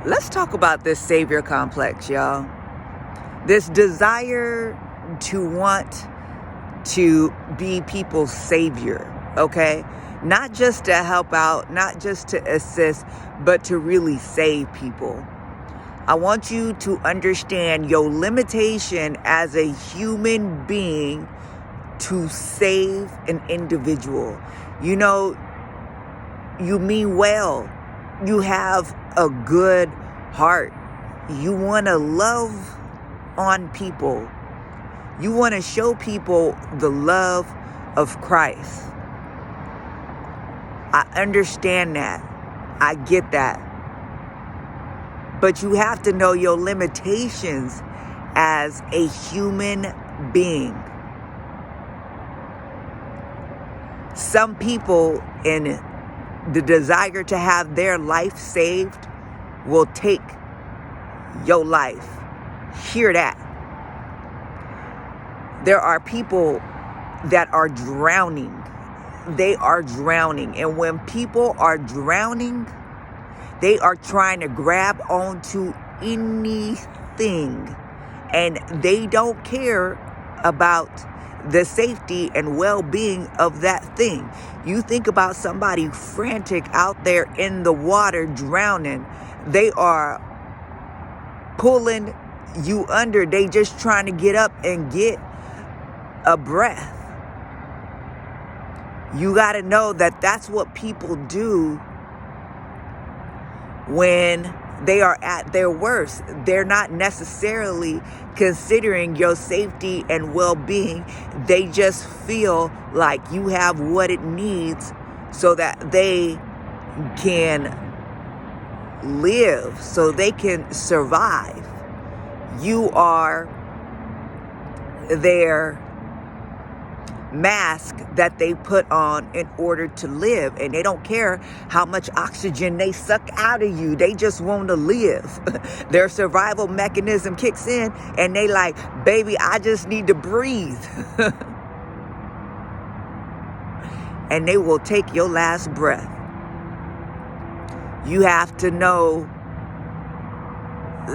Let's talk about this savior complex, y'all. This desire to want to be people's savior, okay? Not just to help out, not just to assist, but to really save people. I want you to understand your limitation as a human being to save an individual. You know, you mean well. You have a good heart. You want to love on people. You want to show people the love of Christ. I understand that. I get that. But you have to know your limitations as a human being. Some people in the desire to have their life saved will take your life. Hear that. There are people that are drowning. They are drowning. And when people are drowning, they are trying to grab onto anything. And they don't care about the safety and well-being of that thing. You think about somebody frantic out there in the water drowning. They are pulling you under. They just trying to get up and get a breath. You got to know that that's what people do when they are at their worst. They're not necessarily considering your safety and well-being. They just feel like you have what it needs so that they can live, so they can survive. You are their mask that they put on in order to live, and they don't care how much oxygen they suck out of you. They just want to live. Their survival mechanism kicks in and they like, baby, I just need to breathe. And they will take your last breath. You have to know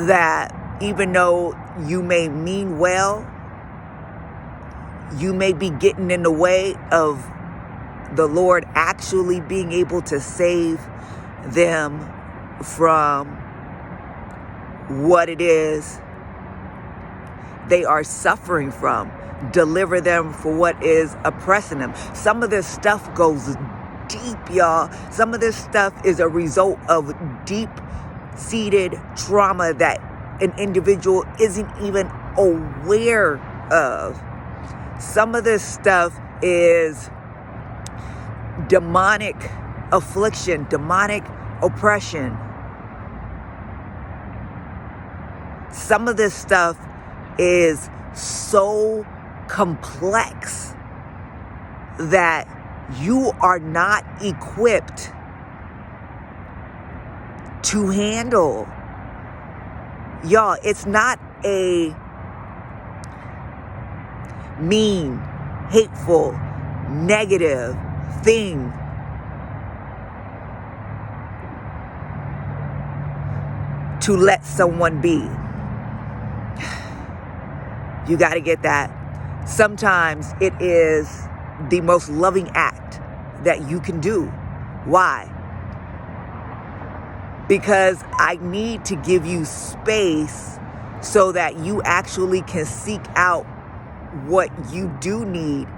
that even though you may mean well, you may be getting in the way of the Lord actually being able to save them from what it is they are suffering from. Deliver them for what is oppressing them. Some of this stuff goes deep, y'all. Some of this stuff is a result of deep-seated trauma that an individual isn't even aware of. Some of this stuff is demonic affliction, demonic oppression. Some of this stuff is so complex that you are not equipped to handle. Y'all, it's not a mean, hateful, negative thing to let someone be. You got to get that. Sometimes it is the most loving act that you can do. Why? Because I need to give you space so that you actually can seek out what you do need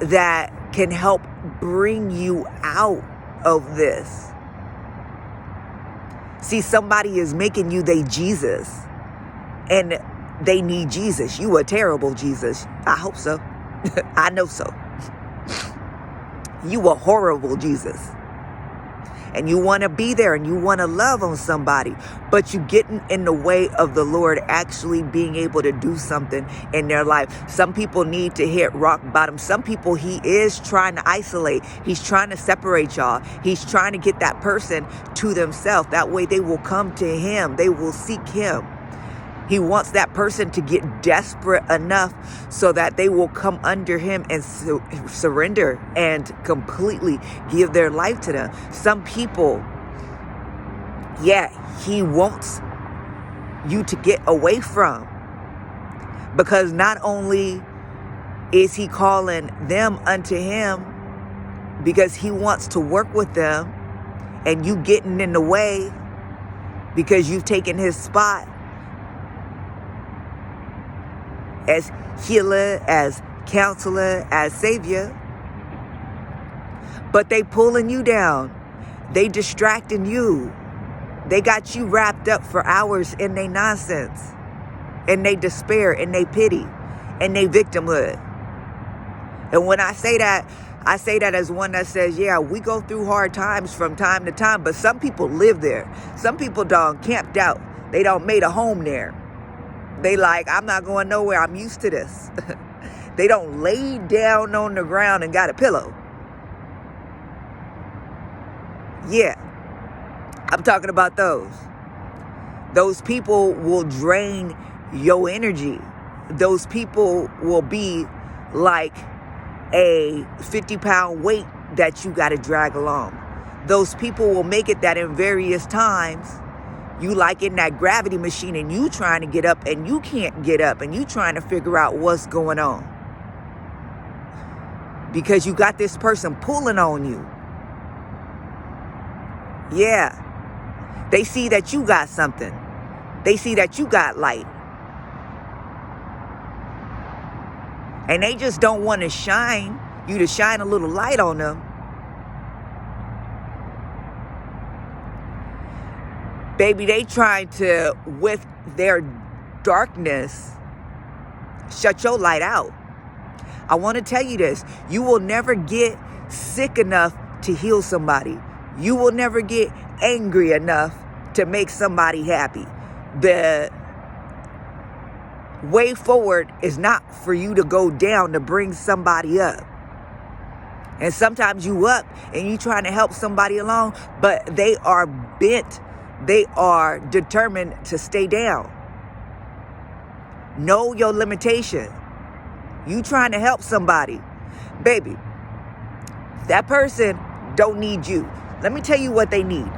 that can help bring you out of this. See, somebody is making you they Jesus, and they need Jesus. You a terrible Jesus. I hope so. I know so. You a horrible Jesus. And you want to be there and you want to love on somebody, but you getting in the way of the Lord actually being able to do something in their life. Some people need to hit rock bottom. Some people he is trying to isolate. He's trying to separate y'all. He's trying to get that person to themselves. That way they will come to him. They will seek him. He wants that person to get desperate enough so that they will come under him and surrender and completely give their life to them. Some people Yeah, he wants you to get away from. Because not only is he calling them unto him because he wants to work with them, and you getting in the way because you've taken his spot as healer, as counselor, as savior. But they pulling you down. They distracting you. They got you wrapped up for hours in their nonsense, in their despair, in their pity, in their victimhood. And when I say that as one that says, yeah, we go through hard times from time to time, but some people live there. Some people done camped out. They done made a home there. They like, I'm not going nowhere. I'm used to this. They don't lay down on the ground and got a pillow. Yeah, I'm talking about those. Those people will drain your energy. Those people will be like a 50-pound weight that you got to drag along. Those people will make it that in various times, you like in that gravity machine and you trying to get up and you can't get up and you trying to figure out what's going on. Because you got this person pulling on you. Yeah. They see that you got something. They see that you got light. And they just don't want to shine you to shine a little light on them. Baby, they trying to, with their darkness, shut your light out. I want to tell you this. You will never get sick enough to heal somebody. You will never get angry enough to make somebody happy. The way forward is not for you to go down to bring somebody up. And sometimes you up and you trying to help somebody along, but they are bent. They are determined to stay down. Know your limitation. You trying to help somebody. Baby, that person don't need you. Let me tell you what they need.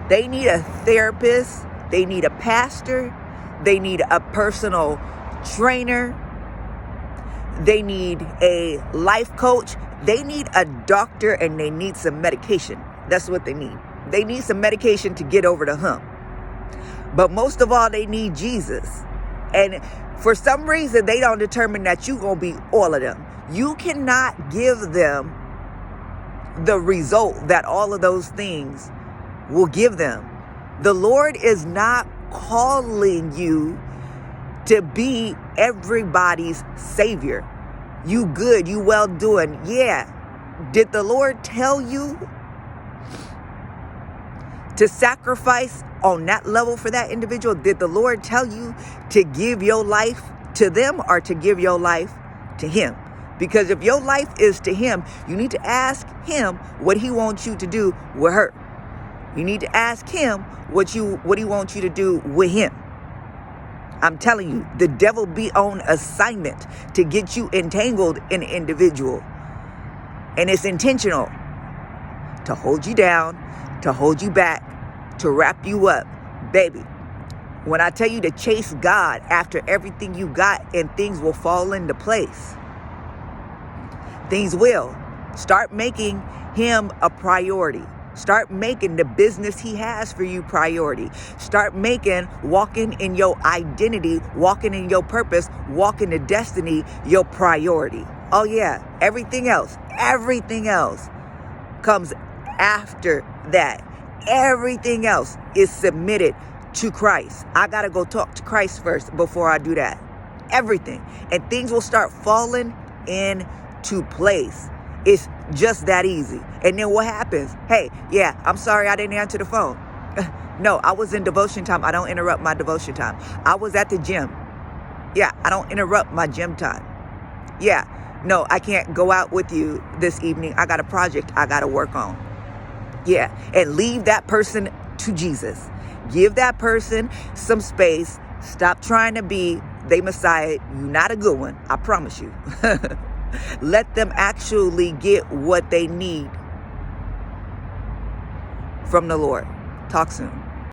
They need a therapist. They need a pastor. They need a personal trainer. They need a life coach. They need a doctor, and they need some medication. That's what they need. They need some medication to get over the hump. But most of all, they need Jesus. And for some reason, they don't determine that you're going to be all of them. You cannot give them the result that all of those things will give them. The Lord is not calling you to be everybody's savior. You good, you well doing. Yeah. Did the Lord tell you to sacrifice on that level for that individual? Did the Lord tell you to give your life to them or to give your life to him? Because if your life is to him, you need to ask him what he wants you to do with her. You need to ask him what he wants you to do with him. I'm telling you, the devil be on assignment to get you entangled in an individual. And it's intentional to hold you down, to hold you back, to wrap you up. Baby, when I tell you to chase God after everything you got, and things will fall into place. Things will. Start making him a priority. Start making the business he has for you priority. Start making walking in your identity, walking in your purpose, walking to destiny your priority. Oh yeah, everything else comes after that. Everything else is submitted to Christ. I got to go talk to Christ first before I do that. Everything. And things will start falling into place. It's just that easy. And then what happens? Hey, yeah, I'm sorry I didn't answer the phone. No, I was in devotion time. I don't interrupt my devotion time. I was at the gym. Yeah, I don't interrupt my gym time. Yeah, no, I can't go out with you this evening. I got a project I got to work on. Yeah, and leave that person to Jesus. Give that person some space. Stop trying to be the Messiah. You're not a good one. I promise you. Let them actually get what they need from the Lord Talk soon.